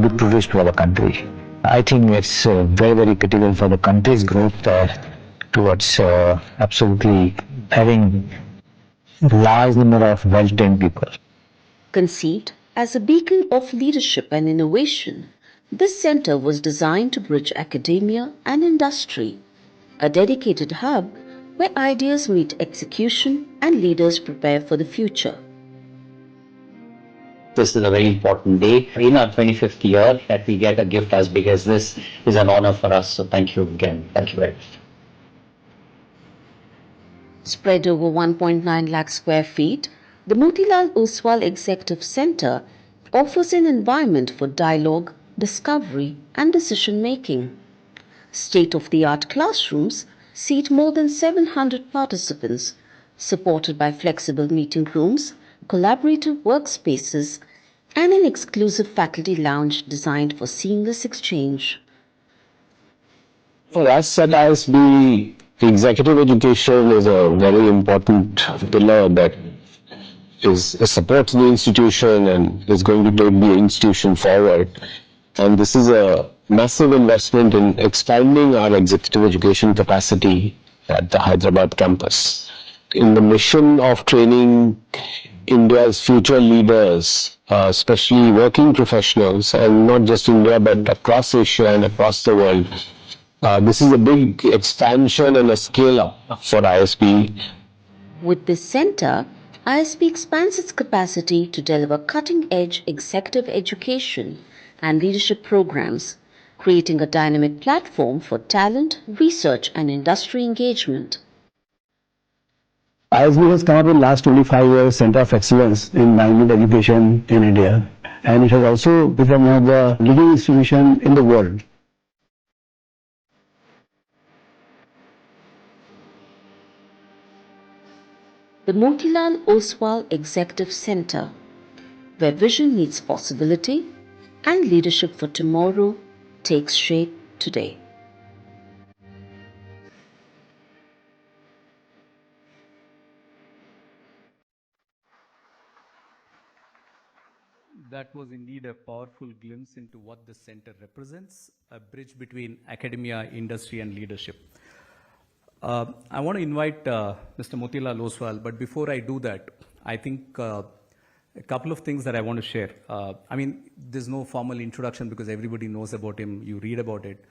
good privilege to our country. I think it's very, very critical for the country's growth towards absolutely having a large number of well-trained people. Conceived as a beacon of leadership and innovation, this center was designed to bridge academia and industry, a dedicated hub where ideas meet execution and leaders prepare for the future. This is a very important day in our 25th year that we get a gift as big as this is an honor for us. So thank you again. Thank you very much. Spread over 1.9 lakh square feet, the Motilal Oswal Executive Center offers an environment for dialogue, discovery, and decision-making. State-of-the-art classrooms seat more than 700 participants, supported by flexible meeting rooms, collaborative workspaces, and an exclusive faculty lounge designed for seamless exchange. For us at ISB, executive education is a very important pillar that supports the institution and is going to take the institution forward. And this is a massive investment in expanding our executive education capacity at the Hyderabad campus. In the mission of training India's future leaders, especially working professionals, and not just India but across Asia and across the world, this is a big expansion and a scale-up for ISB. With this center, ISB expands its capacity to deliver cutting-edge executive education and leadership programs, creating a dynamic platform for talent, research, and industry engagement. ISB has come up in the last 25 years Center of Excellence in Management Education in India, and it has also become one of the leading institutions in the world. The Motilal Oswal Executive Center, where vision meets possibility and leadership for tomorrow takes shape today. That was indeed a powerful glimpse into what the center represents, a bridge between academia, industry, and leadership. I want to invite Mr. Motilal Oswal, but before I do that, I think a couple of things that I want to share. I mean, there's no formal introduction because everybody knows about him. You read about it,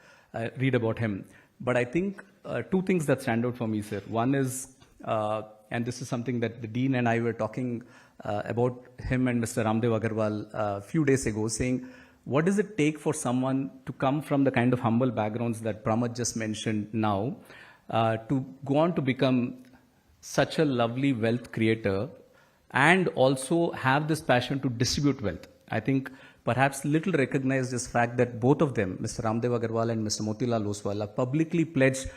read about him. But I think two things that stand out for me, sir. One is, and this is something that the Dean and I were talking about him and Mr. Ramdev Agarwal a few days ago, saying, what does it take for someone to come from the kind of humble backgrounds that Pramod just mentioned now, to go on to become such a lovely wealth creator and also have this passion to distribute wealth? I think perhaps little recognized this fact that both of them, Mr. Ramdev Agarwal and Mr. Motilal Oswal, have publicly pledged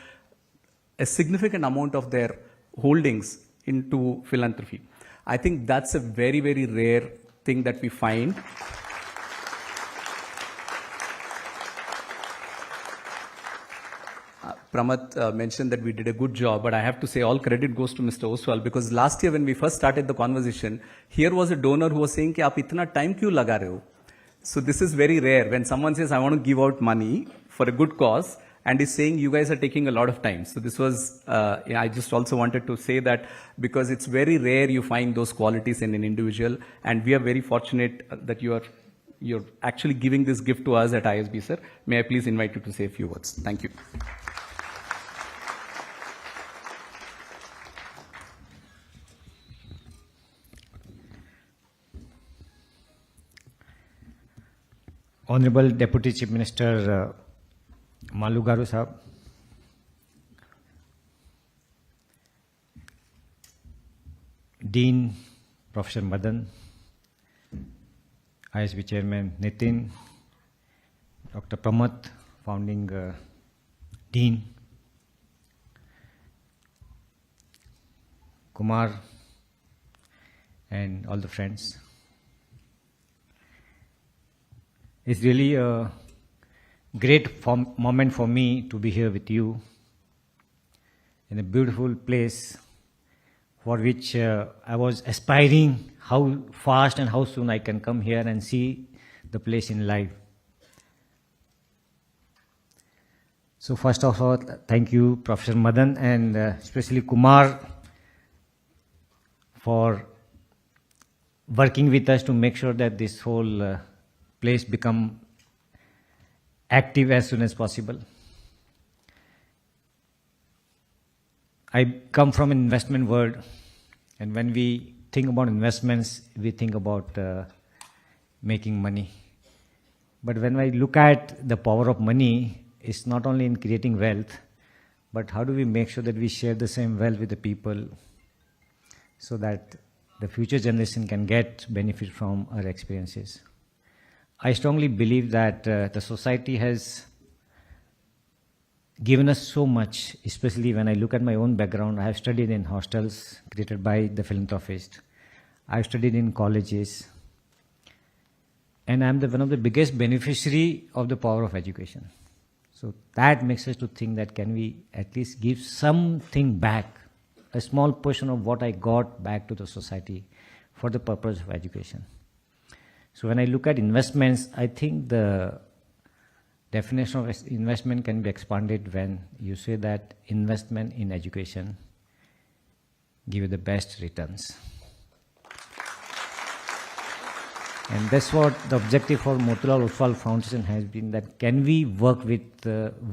a significant amount of their holdings into philanthropy. I think that's a very, very rare thing that we find. Pramod mentioned that we did a good job, but I have to say all credit goes to Mr. Oswal, because last year when we first started the conversation, here was a donor who was saying, "Aap itna time kyun laga rahe ho?" So this is very rare when someone says, "I want to give out money for a good cause," and is saying, "You guys are taking a lot of time." So this was, I just also wanted to say that because it's very rare you find those qualities in an individual, and we are very fortunate that you're actually giving this gift to us at ISB, sir. May I please invite you to say a few words? Thank you. Honorable Deputy Chief Minister Malu Garu Sahab, Dean Professor Madan, ISB Chairman Nitin, Dr. Pramod, Founding Dean, Kumar, and all the friends. It's really a great moment for me to be here with you in a beautiful place for which I was aspiring how fast and how soon I can come here and see the place in life. So first of all, thank you, Professor Madan, and especially Kumar for working with us to make sure that this whole place become active as soon as possible. I come from an investment world, and when we think about investments, we think about making money. But when I look at the power of money, it's not only in creating wealth, but how do we make sure that we share the same wealth with the people so that the future generation can get benefit from our experiences. I strongly believe that the society has given us so much, especially when I look at my own background. I have studied in hostels created by the philanthropist. I've studied in colleges. And I'm one of the biggest beneficiary of the power of education. So that makes us to think that can we at least give something back, a small portion of what I got back to the society for the purpose of education. So when I look at investments, I think the definition of investment can be expanded when you say that investment in education give you the best returns. And that's what the objective for Motilal Oswal Foundation has been, that can we work with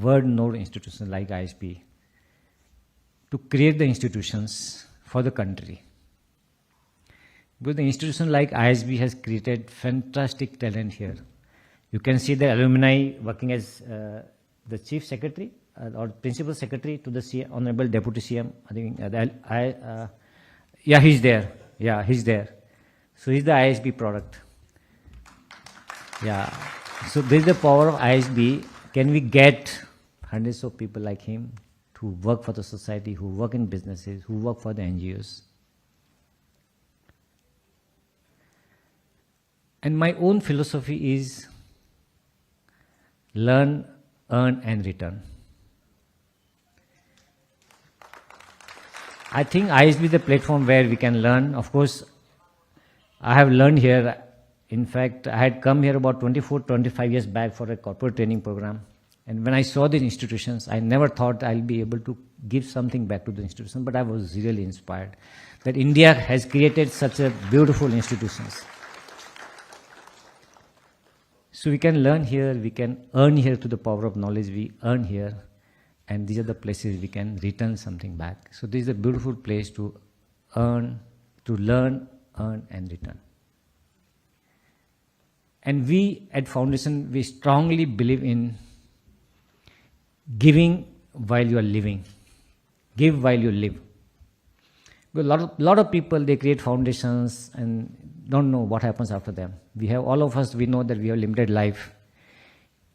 world-known institutions like ISB to create the institutions for the country. Because the institution like ISB has created fantastic talent here. You can see the alumni working as the chief secretary or principal secretary to the Honorable Deputy CM. I think yeah, he's there. Yeah, he's there. So he's the ISB product. Yeah. So this is the power of ISB. Can we get hundreds of people like him to work for the society, who work in businesses, who work for the NGOs? And my own philosophy is learn, earn, and return. I think ISB is the platform where we can learn. Of course, I have learned here. In fact, I had come here about 25 years back for a corporate training program. And when I saw these institutions, I never thought I'll be able to give something back to the institution, but I was really inspired that India has created such a beautiful institutions. So we can learn here, we can earn here through the power of knowledge we earn here, and these are the places we can return something back. So this is a beautiful place to learn, earn, and return. And we at Foundation, we strongly believe in giving while you are living. Give while you live. Because a lot of people, they create foundations and don't know what happens after them. We have, all of us, we know that we have limited life.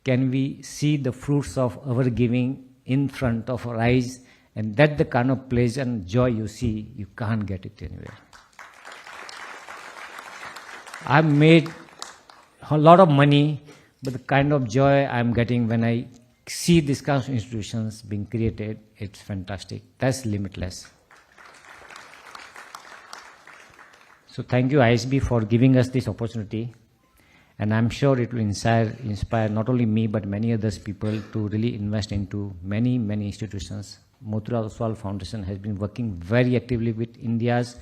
Can we see the fruits of our giving in front of our eyes? And that's the kind of pleasure and joy you see, you can't get it anywhere. I've made a lot of money, but the kind of joy I'm getting when I see these kinds of institutions being created, it's fantastic. That's limitless. So thank you, ISB, for giving us this opportunity. And I'm sure it will inspire not only me, but many other people to really invest into many, many institutions. Motilal Oswal Foundation has been working very actively with India's,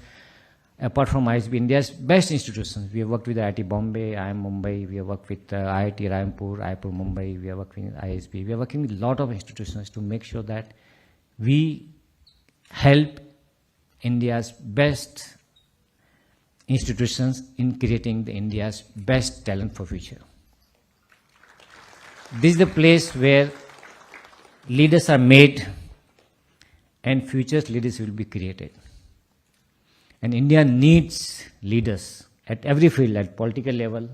apart from ISB, India's best institutions. We have worked with IIT Bombay, IIM Mumbai, we have worked with IIT Raipur, Mumbai, we are working with ISB. We are working with a lot of institutions to make sure that we help India's best institutions in creating the India's best talent for future. This is the place where leaders are made and future leaders will be created. And India needs leaders at every field, at political level,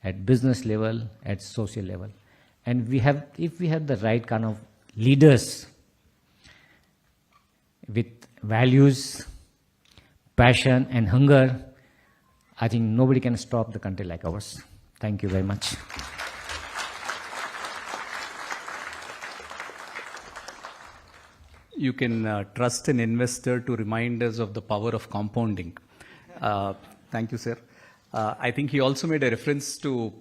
at business level, at social level. And we have, if we have the right kind of leaders with values, passion and hunger, I think nobody can stop the country like ours. Thank you very much. You can trust an investor to remind us of the power of compounding. Thank you, sir. I think he also made a reference to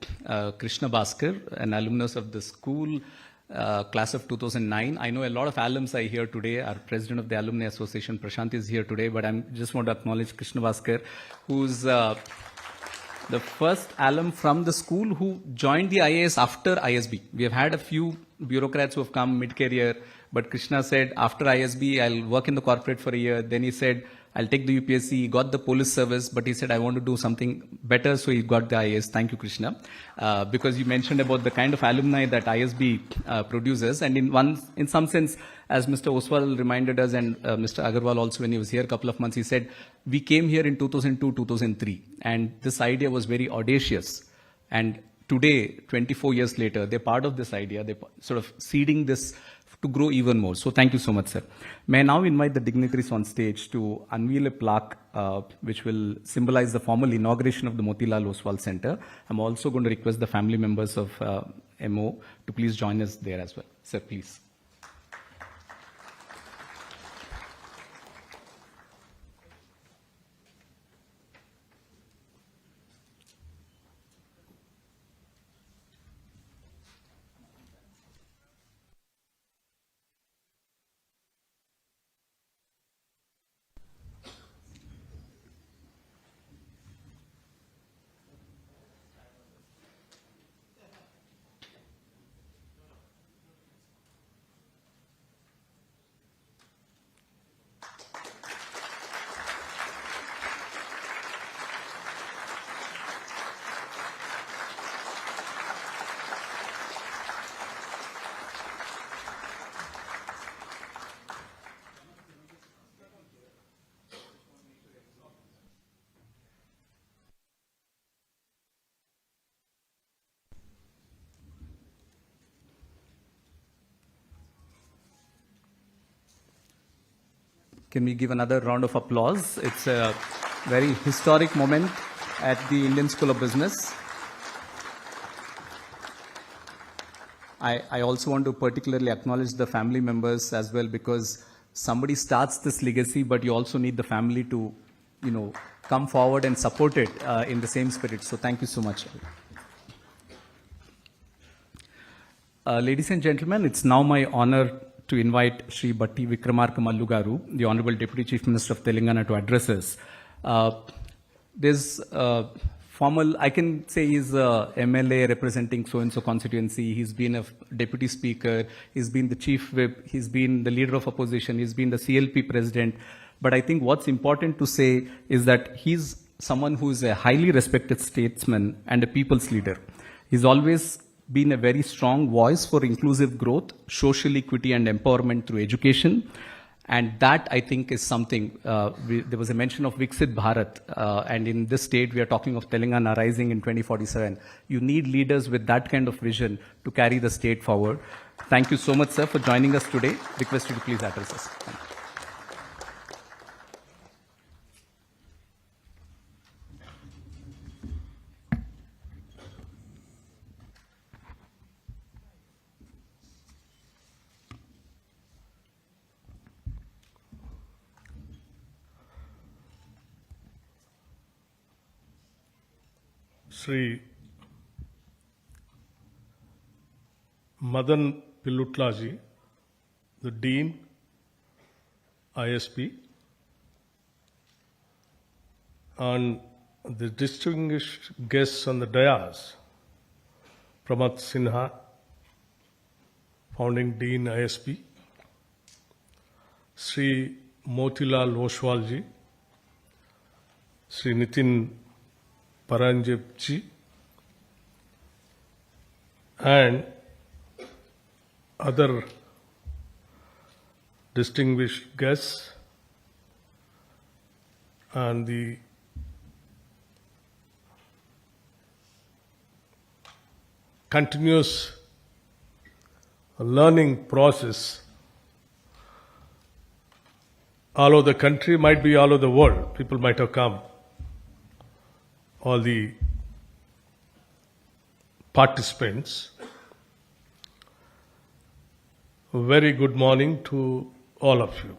Krishna Bhaskar, an alumnus of the school, class of 2009. I know a lot of alums are here today. Our president of the Alumni Association, Prashant, is here today, but I just want to acknowledge Krishna Bhaskar, who's the first alum from the school who joined the IAS after ISB. We have had a few bureaucrats who have come mid-career, but Krishna said, after ISB, I'll work in the corporate for a year. Then he said, I'll take the UPSC. He got the police service, but he said, I want to do something better, so he got the IAS. Thank you, Krishna. Because you mentioned about the kind of alumni that ISB produces, and in some sense, as Mr. Oswal reminded us, and Mr. Agarwal also, when he was here a couple of months, he said, we came here in 2002, 2003, and this idea was very audacious. And today, 24 years later, they're part of this idea. They're sort of seeding this to grow even more. So thank you so much, sir. May I now invite the dignitaries on stage to unveil a plaque which will symbolize the formal inauguration of the Motilal Oswal Center. I'm also going to request the family members of MO to please join us there as well. Sir, please. Can we give another round of applause? It's a very historic moment at the Indian School of Business. I also want to particularly acknowledge the family members as well, because somebody starts this legacy, but you also need the family to, come forward and support it in the same spirit. So thank you so much. Ladies and gentlemen, it's now my honor to invite Shri Bhatti Vikramarka Mallugaru, the Honorable Deputy Chief Minister of Telangana, to address us. There's formal, I can say he's a MLA representing so-and-so constituency. He's been a deputy speaker. He's been the chief whip. He's been the leader of opposition. He's been the CLP president. But I think what's important to say is that he's someone who is a highly respected statesman and a people's leader. He's always been a very strong voice for inclusive growth, social equity and empowerment through education. And that, I think, is something, there was a mention of Viksit Bharat, and in this state, we are talking of Telangana rising in 2047. You need leaders with that kind of vision to carry the state forward. Thank you so much, sir, for joining us today. Request you to please address us. Thank you. Sri Madan Pillutlaji, the Dean, ISP, and the distinguished guests on the dais, Pramad Sinha, Founding Dean, ISP, Sri Motilal Oswal ji, Sri Nitin Paranjip ji, and other distinguished guests, and the continuous learning process all over the country, might be all over the world. People might have come. All the participants, a very good morning to all of you.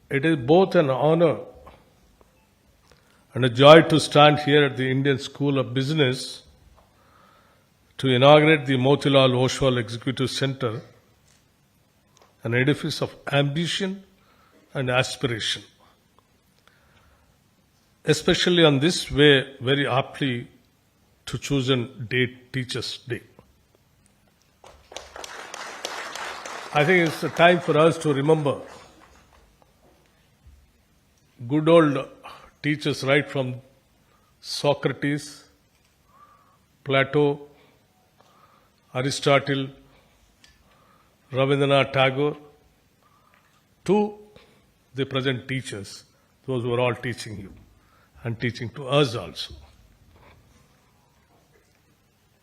It is both an honor and a joy to stand here at the Indian School of Business to inaugurate the Motilal Oswal Executive Center, an edifice of ambition and aspiration, especially on this way, very aptly to chosen date, Teachers' Day. I think it's a time for us to remember good old teachers right from Socrates, Plato, Aristotle, Rabindranath Tagore, to the present teachers, those who are all teaching you and teaching to us also.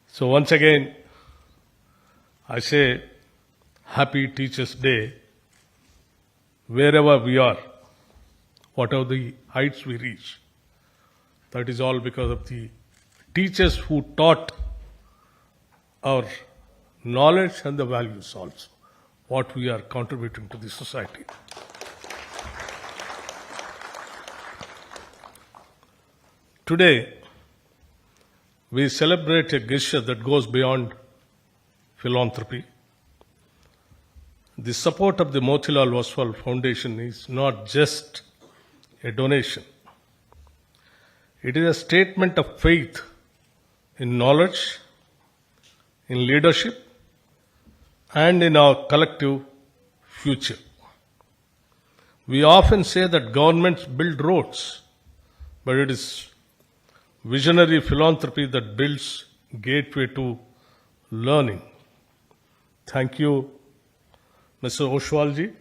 So once again, I say Happy Teachers' Day wherever we are, whatever the heights we reach. That is all because of the teachers who taught our knowledge and the values also, what we are contributing to the society. Today, we celebrate a gesture that goes beyond philanthropy. The support of the Motilal Oswal Foundation is not just a donation. It is a statement of faith in knowledge, in leadership, and in our collective future. We often say that governments build roads, but it is visionary philanthropy that builds gateway to learning. Thank you, Mr. Oswalji,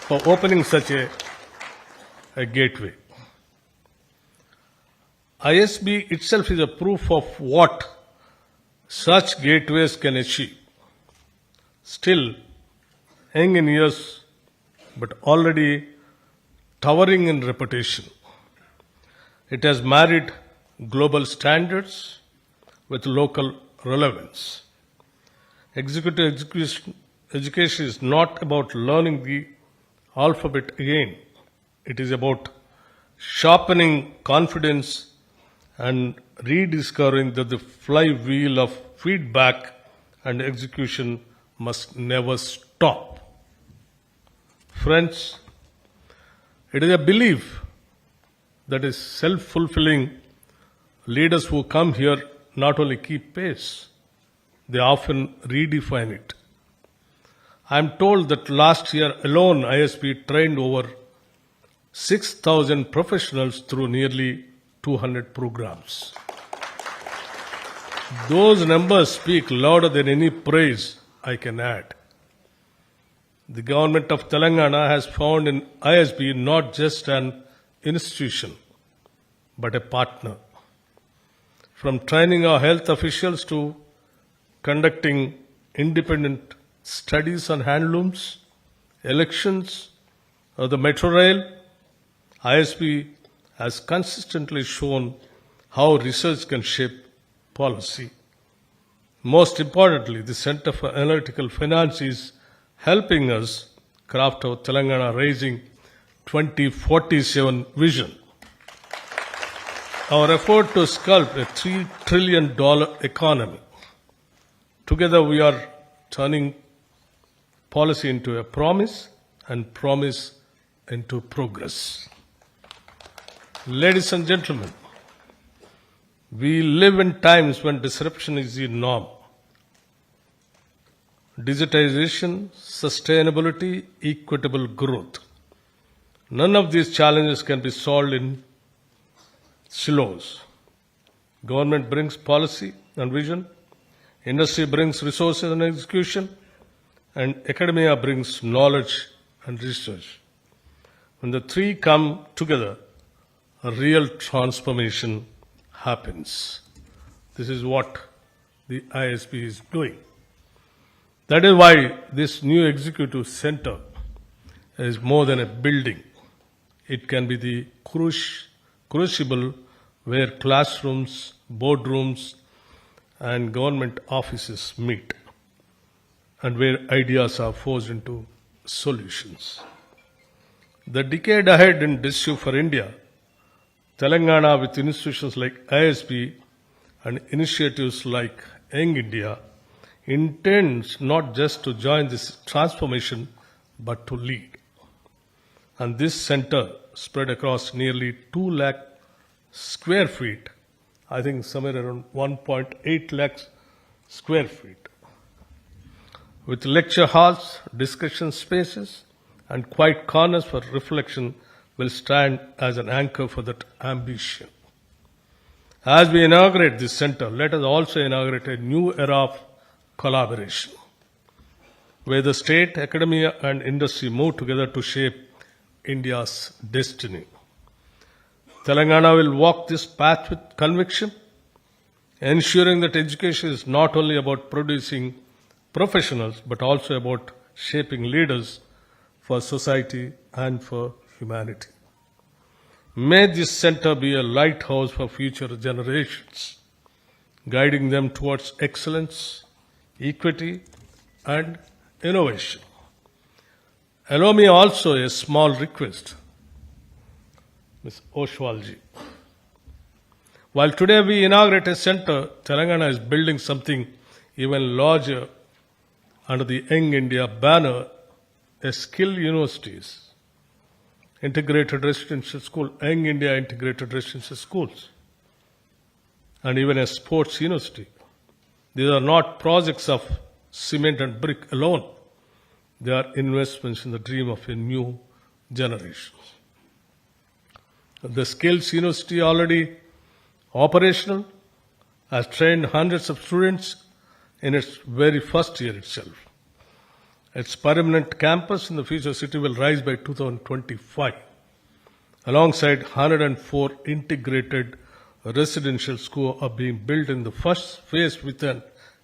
for opening such a gateway. ISB itself is a proof of what such gateways can achieve. Still, young in years, but already towering in reputation. It has married global standards with local relevance. Executive education is not about learning the alphabet again. It is about sharpening confidence and rediscovering that the flywheel of feedback and execution must never stop. Friends, it is a belief that is self-fulfilling. Leaders who come here not only keep pace, they often redefine it. I am told that last year alone ISB trained over 6,000 professionals through nearly 200 programs. Those numbers speak louder than any praise I can add. The government of Telangana has found in ISB not just an institution, but a partner. From training our health officials to conducting independent studies on handlooms, elections, or the metro rail, ISB has consistently shown how research can shape policy. Most importantly, the Center for Analytical Finance is helping us craft our Telangana Raising 2047 vision. Our effort to sculpt a $3 trillion economy. Together we are turning policy into a promise and promise into progress. Ladies and gentlemen, we live in times when disruption is the norm. Digitization, sustainability, equitable growth. None of these challenges can be solved in silos. Government brings policy and vision, industry brings resources and execution, and academia brings knowledge and research. When the three come together, a real transformation happens. This is what the ISB is doing. That is why this new executive center is more than a building. It can be the crucible where classrooms, boardrooms, and government offices meet, and where ideas are forged into solutions. The decade ahead in Disu for India, Telangana with institutions like ISB and initiatives like Young India intends not just to join this transformation but to lead. And this center spread across nearly 2 lakh square feet, I think somewhere around 1.8 lakhs square feet, with lecture halls, discussion spaces, and quiet corners for reflection will stand as an anchor for that ambition. As we inaugurate this center, let us also inaugurate a new era of collaboration, where the state, academia, and industry move together to shape India's destiny. Telangana will walk this path with conviction, ensuring that education is not only about producing professionals, but also about shaping leaders for society and for humanity. May this center be a lighthouse for future generations, guiding them towards excellence, equity, and innovation. Allow me also a small request, Ms. Oswal ji. While today we inaugurate a center, Telangana is building something even larger under the Young India banner, a skill universities, integrated residential school, Young India integrated residential schools, and even a sports university. These are not projects of cement and brick alone. They are investments in the dream of a new generation. The Skills University, already operational, has trained hundreds of students in its very first year itself. Its permanent campus in the future city will rise by 2025, alongside 104 integrated residential schools are being built in the first phase with an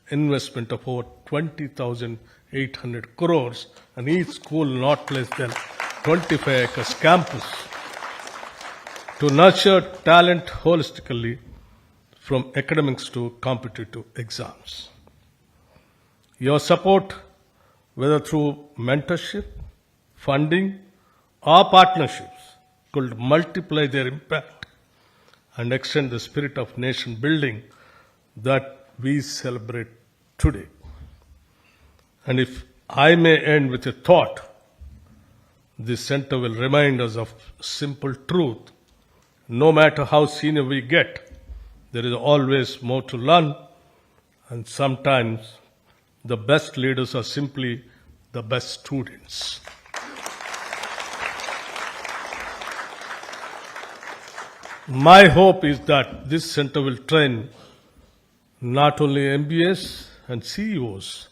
investment of over 20,800 crores, and each school not less than 25 acres campus to nurture talent holistically from academics to competitive exams. Your support, whether through mentorship, funding, or partnerships, could multiply their impact and extend the spirit of nation building that we celebrate today. And if I may end with a thought, this center will remind us of simple truth. No matter how senior we get, there is always more to learn, and sometimes the best leaders are simply the best students. My hope is that this center will train not only MBAs and CEOs,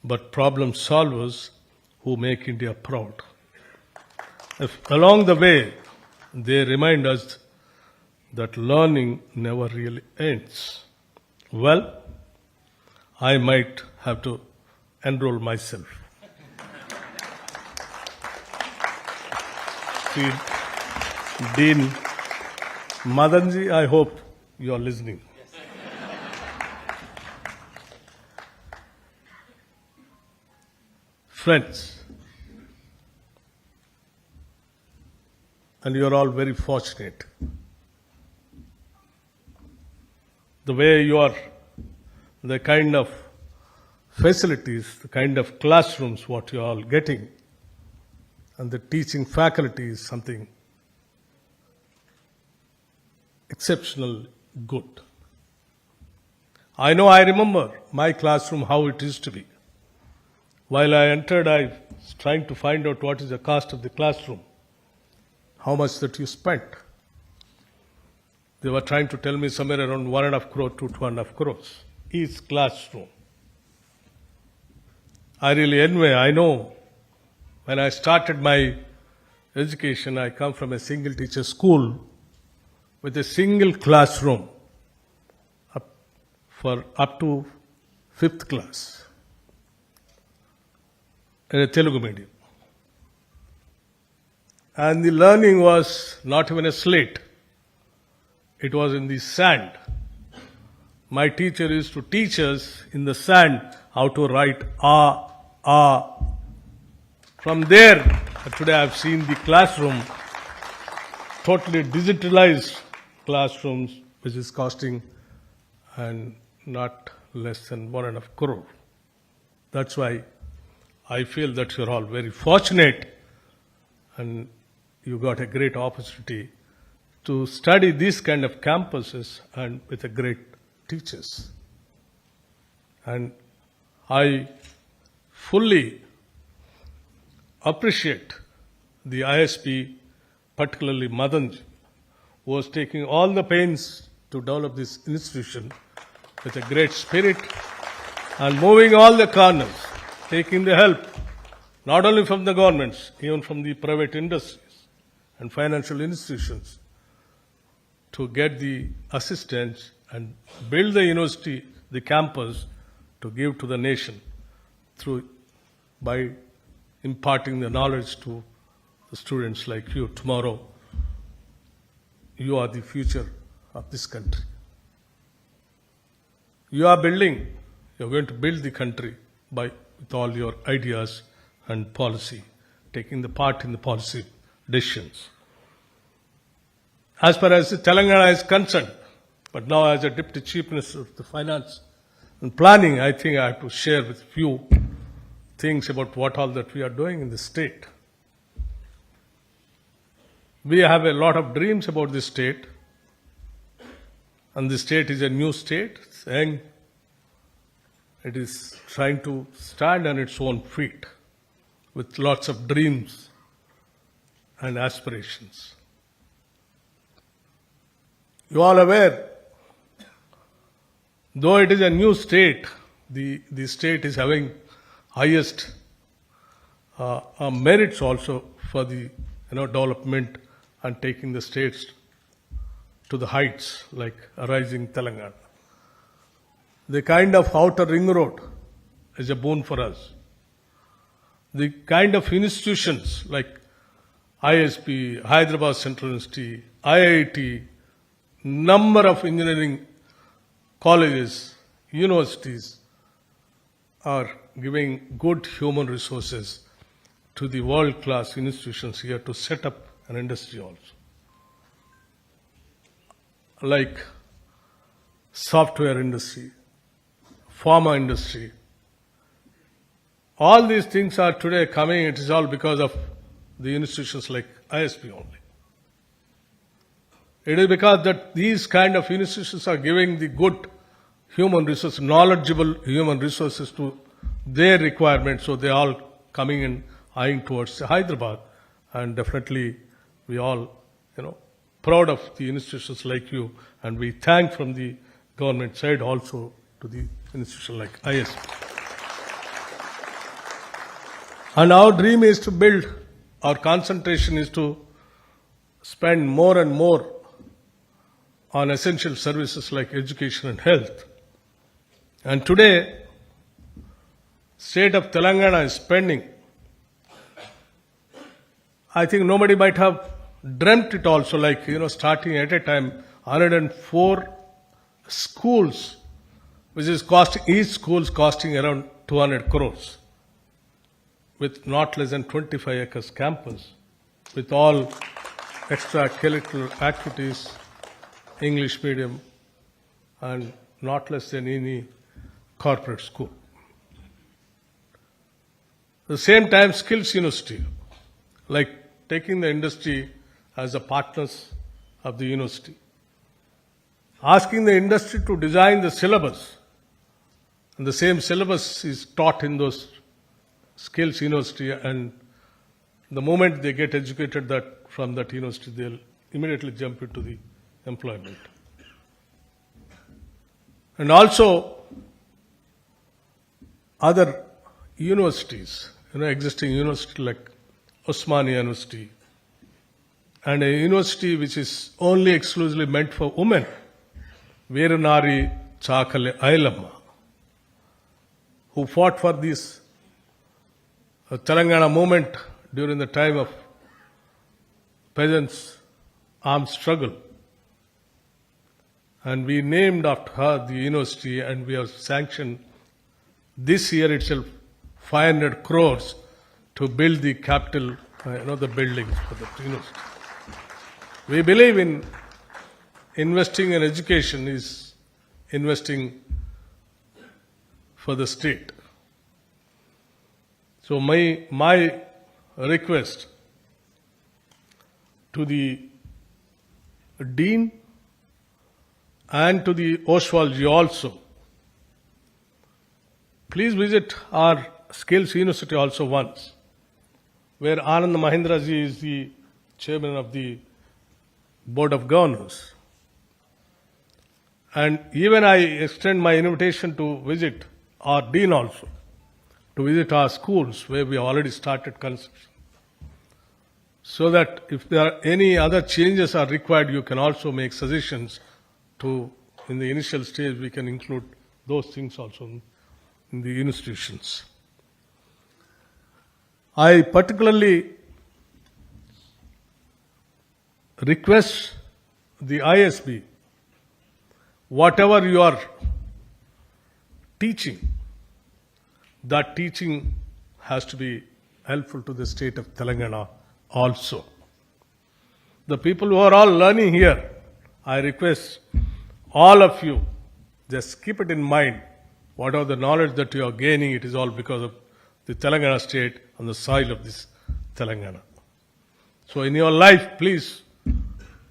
but problem solvers who make India proud. If along the way they remind us that learning never really ends, well, I might have to enroll myself. See, Dean Madanji, I hope you are listening. Friends, and you are all very fortunate. The way you are, the kind of facilities, the kind of classrooms what you are all getting, and the teaching faculty is something exceptional good. I remember my classroom, how it used to be. While I entered, I was trying to find out what is the cost of the classroom, how much that you spent. They were trying to tell me somewhere around 1.5 crore to 2.5 crores each classroom. I really envy. I know when I started my education, I come from a single teacher school with a single classroom up to 5th class in a Telugu medium. And the learning was not even a slate. It was in the sand. My teacher used to teach us in the sand how to write A, A. From there, today I have seen the classroom, totally digitalized classrooms, which is costing and not less than 1.5 crore. That's why I feel that you're all very fortunate and you got a great opportunity to study these kind of campuses and with a great teachers. And I fully appreciate the ISP, particularly Madanji, who was taking all the pains to develop this institution with a great spirit and moving all the corners, taking the help, not only from the governments, even from the private industries and financial institutions, to get the assistance and build the university, the campus, to give to the nation through by imparting the knowledge to the students like you. Tomorrow, you are the future of this country. You are building, you're going to build the country with all your ideas and policy, taking the part in the policy decisions. As far as Telangana is concerned, but now as a Deputy Chief Minister of the Finance and Planning, I think I have to share with you things about what all that we are doing in the state. We have a lot of dreams about this state, and the state is a new state, saying it is trying to stand on its own feet with lots of dreams and aspirations. You are aware, though it is a new state, the state is having highest merits also for the development and taking the states to the heights like a rising Telangana. The kind of outer ring road is a boon for us. The kind of institutions like ISP, Hyderabad Central University, IIT, number of engineering colleges, universities are giving good human resources to the world-class institutions here to set up an industry also. Like software industry, pharma industry. All these things are today coming, it is all because of the institutions like ISP only. It is because that these kind of institutions are giving the good human resources, knowledgeable human resources to their requirements, so they are all coming and eyeing towards Hyderabad. And definitely we all, proud of the institutions like you, and we thank from the government side also to the institution like ISP. And our dream is to build, our concentration is to spend more and more on essential services like education and health. And today, state of Telangana is spending, I think nobody might have dreamt it also, like, starting at a time, 104 schools, which is each school is costing around 200 crores, with not less than 25 acres campus, with all extracurricular activities, English medium, and not less than any corporate school. At the same time, skills university, like taking the industry as the partners of the university, asking the industry to design the syllabus, and the same syllabus is taught in those skills university, and the moment they get educated from that university, they'll immediately jump into the employment. And also other universities, existing university like Osmania University, and a university which is only exclusively meant for women, Veeranari Chakale Ailamma, who fought for this Telangana movement during the time of peasants' armed struggle. And we named after her the university, and we have sanctioned this year itself 500 crores to build the capital, the buildings for the university. We believe in investing in education is investing for the state. So my request to the Dean and to the Oswalji also, please visit our Skills University also once, where Anand Mahindra ji is the chairman of the Board of Governors. And even I extend my invitation to visit our Dean also, to visit our schools where we have already started construction. So that if there are any other changes are required, you can also make suggestions to, in the initial stage, we can include those things also in the institutions. I particularly request the ISB, whatever you are teaching, that teaching has to be helpful to the state of Telangana also. The people who are all learning here, I request all of you, just keep it in mind, whatever the knowledge that you are gaining, it is all because of the Telangana state on the soil of this Telangana. So in your life, please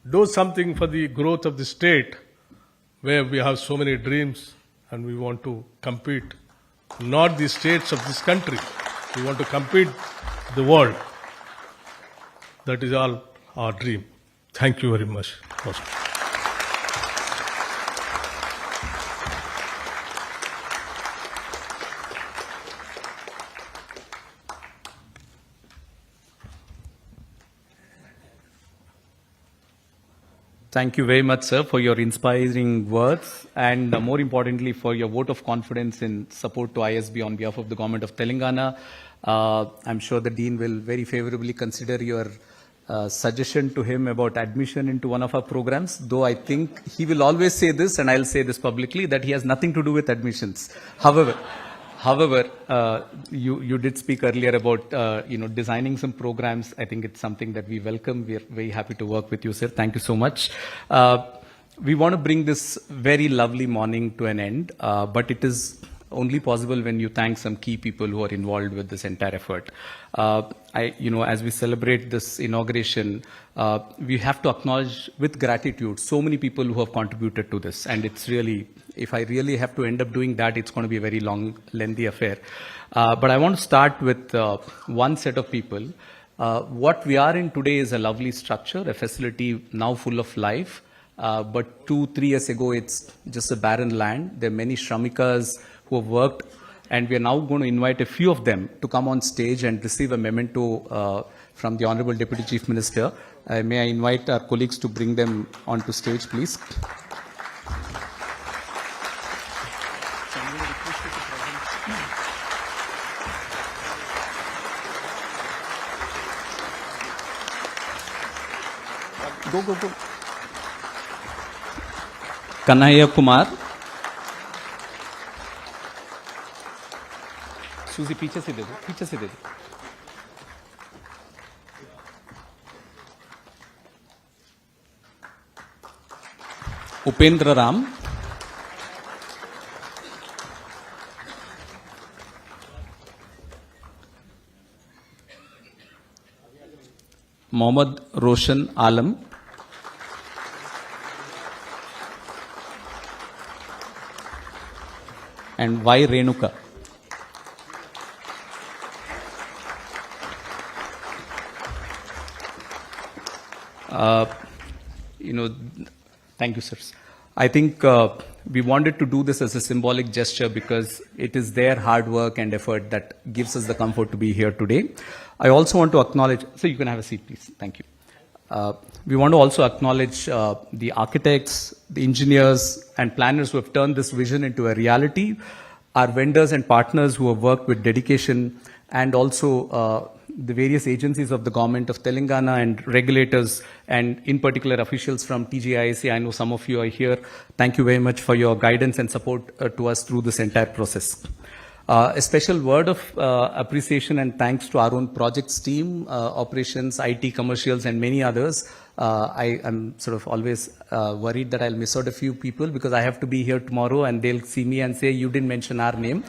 do something for the growth of the state, where we have so many dreams and we want to compete, not the states of this country. We want to compete the world. That is all our dream. Thank you very much. Thank you very much, sir, for your inspiring words and more importantly for your vote of confidence in support to ISB on behalf of the government of Telangana. I'm sure the Dean will very favorably consider your suggestion to him about admission into one of our programs, though I think he will always say this, and I'll say this publicly, that he has nothing to do with admissions. However, you did speak earlier about designing some programs. I think it's something that we welcome. We are very happy to work with you, sir. Thank you so much. We want to bring this very lovely morning to an end, but it is only possible when you thank some key people who are involved with this entire effort. As we celebrate this inauguration, we have to acknowledge with gratitude so many people who have contributed to this, and it's really, if I really have to end up doing that, it's going to be a very long, lengthy affair. But I want to start with one set of people. What we are in today is a lovely structure, a facility now full of life. But 2-3 years ago, it's just a barren land. There are many Shramikas who have worked, and we are now going to invite a few of them to come on stage and receive a memento from the Honorable Deputy Chief Minister. May I invite our colleagues to bring them onto stage, please. Go. Kanhaiya Kumar. सूजी पीछे से दे दो उपेंद्र राम, मोहम्मद रोशन आलम, and Y Renuka. Thank you, sirs. I think we wanted to do this as a symbolic gesture because it is their hard work and effort that gives us the comfort to be here today. I also want to acknowledge, so you can have a seat, please. Thank you. We want to also acknowledge the architects, the engineers, and planners who have turned this vision into a reality, our vendors and partners who have worked with dedication, and also the various agencies of the government of Telangana and regulators, and in particular officials from TGIC. I know some of you are here. Thank you very much for your guidance and support to us through this entire process. A special word of appreciation and thanks to our own projects team, operations, IT, commercials, and many others. I am sort of always worried that I'll miss out a few people because I have to be here tomorrow and they'll see me and say, you didn't mention our name.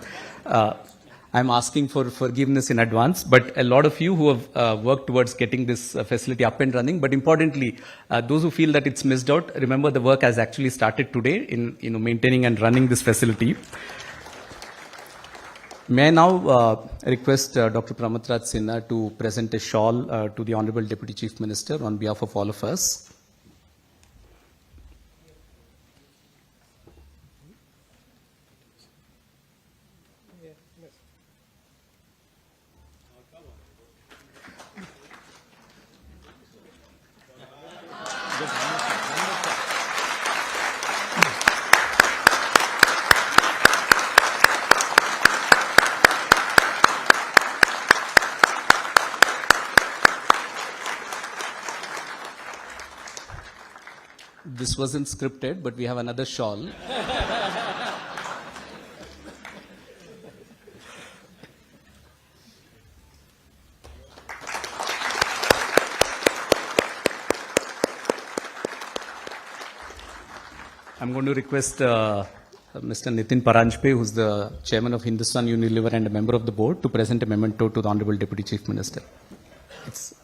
I'm asking for forgiveness in advance, but a lot of you who have worked towards getting this facility up and running, but importantly, those who feel that it's missed out, remember the work has actually started today in maintaining and running this facility. May I now request Dr. Pramatraj Sinha to present a shawl to the Honorable Deputy Chief Minister on behalf of all of us. This wasn't scripted, but we have another shawl. I'm going to request Mr. Nitin Paranjpe, who's the chairman of Hindustan Unilever and a member of the board, to present a memento to the Honorable Deputy Chief Minister. It's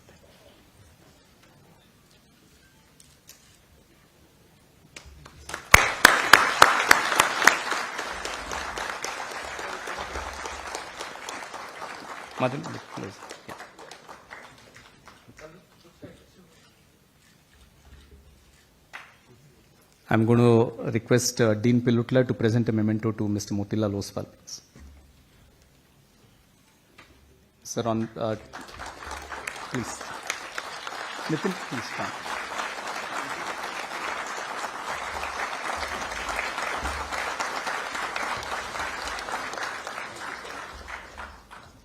Madan, please. Yeah. I'm going to request Dean Pilutla to present a memento to Mr. Motilal Oswal. Please. Sir, on please. Nitin, please come.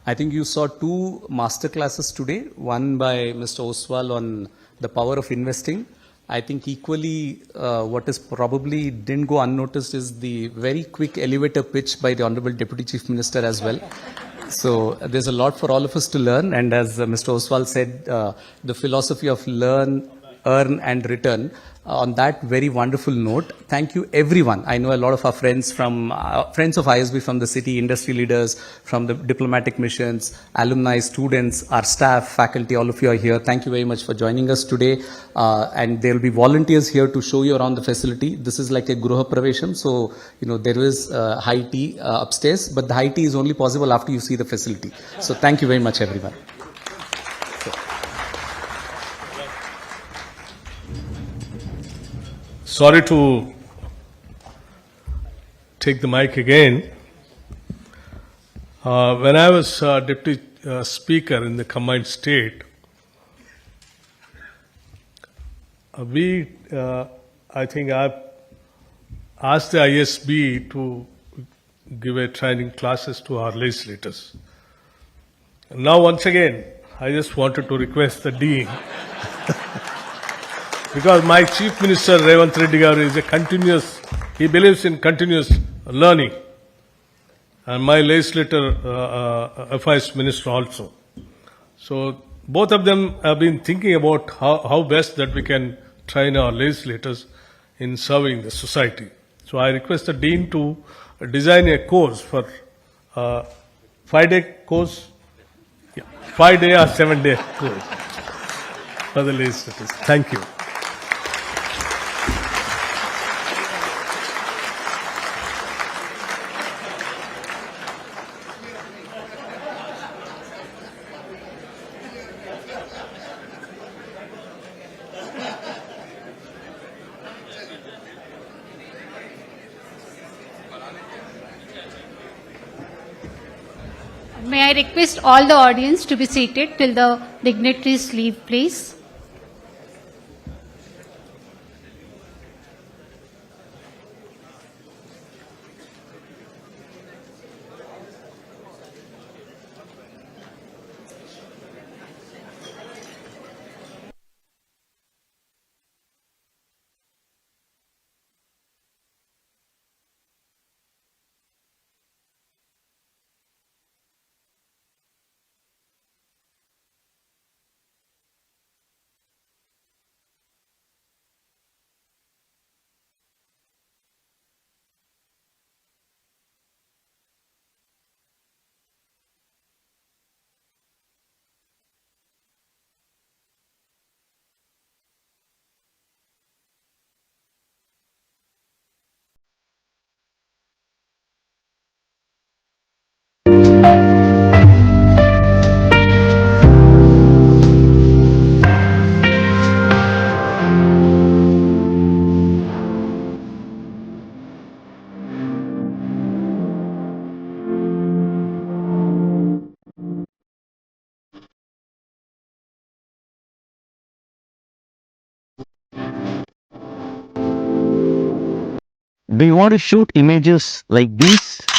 I think you saw two master classes today, one by Mr. Oswal on the power of investing. I think equally what is probably didn't go unnoticed is the very quick elevator pitch by the Honorable Deputy Chief Minister as well. So there's a lot for all of us to learn, and as Mr. Oswal said, the philosophy of learn, earn and return. On that very wonderful note, thank you everyone. I know a lot of our friends from friends of ISB from the city, industry leaders, from the diplomatic missions, alumni, students, our staff, faculty, all of you are here. Thank you very much for joining us today. And there will be volunteers here to show you around the facility. This is like a Gruha Pravesham, so there is high tea upstairs, but the high tea is only possible after you see the facility. So thank you very much everyone. Sorry to take the mic again. When I was Deputy Speaker in the combined state, I think I asked the ISB to give a training classes to our legislators. Now once again, I just wanted to request the Dean because my Chief Minister Revant Reddy Garu he believes in continuous learning, and my legislator affairs minister also. So both of them have been thinking about how best that we can train our legislators in serving the society. So I request the Dean to design a course for 5-day course, 5-day or 7-day course for the legislators. Thank you. May I request all the audience to be seated till the dignitaries leave, please. Do you want to shoot images like these?